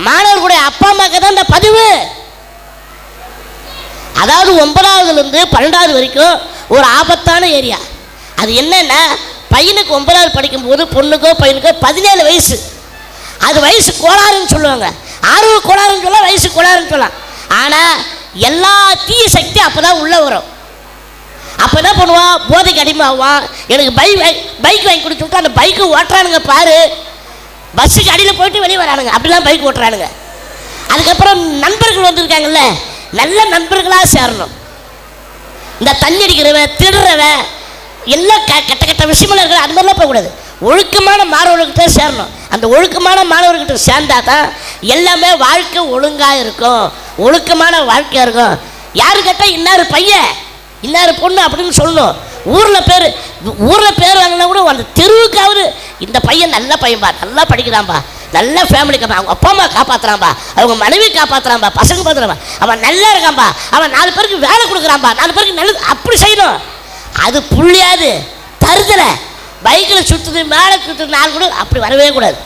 மாணவர்களுடைய அப்பா அம்மாக்கு தான் இந்த பதிவு. அதாவது 9வதுலேருந்து 12வது வரைக்கும் ஒரு ஆபத்தான ஏரியா. அது என்னன்னா, பையனுக்கு 9வது படிக்கும்போது பொண்ணுக்கோ பையனுக்கோ 17 வயசு. அது வயசு கோளாறுன்னு சொல்லுவாங்க. ஆர்வ கோளாறுன்னு சொல்லலாம், வயசு கோளாறுன்னு சொல்லலாம். ஆனால் எல்லா தீய சக்தி அப்போ தான் உள்ளே வரும். அப்போ என்ன பண்ணுவான், போதைக்கு அடிமாவான். எனக்கு பைக் வாங்கி கொடுத்து விட்டு அந்த பைக்கு ஓட்டுறானுங்க பாரு, பஸ்ஸுக்கு அடியில் போயிட்டு வெளியே வரானுங்க, அப்படிலாம் பைக் ஓட்டுறானுங்க. அதுக்கப்புறம் நண்பர்கள் வந்திருக்காங்கல்ல, நல்ல நண்பர்களாக சேரணும். இந்த தண்ணி அடிக்கிறவன் திருடுறவன் எல்லாம் கெட்ட கெட்ட விஷயமெல்லாம் இருக்கிற அது மாதிரிலாம் போகக்கூடாது. ஒழுக்கமான மாணவர்கிட்ட சேரணும். அந்த ஒழுக்கமான மாணவர்கிட்ட சேர்ந்தா தான் எல்லாமே வாழ்க்கை ஒழுங்காக இருக்கும், ஒழுக்கமான வாழ்க்கையாக இருக்கும். யாரு கேட்டால் இன்னாரு பையன் இன்னாரு பொண்ணு அப்படின்னு சொல்லணும். ஊரில் பேர் வாங்கினா கூட அந்த தெருவுக்காவது இந்த பையன் நல்ல பையன்பா, நல்லா படிக்கிறான்பா, நல்ல ஃபேமிலிக்காப்பா, அவங்க அப்பா அம்மா காப்பாற்றுறான்பா, அவங்க மனைவி காப்பாற்றுறான்பா, பசங்க பார்த்துறான்பா, அவன் நல்லா இருக்கான்பா, அவன் 4 பேருக்கு வேலை கொடுக்குறான்பா, 4 பேருக்கு நல்லது அப்படி செய்யணும். அது புள்ளியாது தருதலை பைக்கில் சுற்றுது மேலே சுற்றுது 4 கூட அப்படி வரவே கூடாது.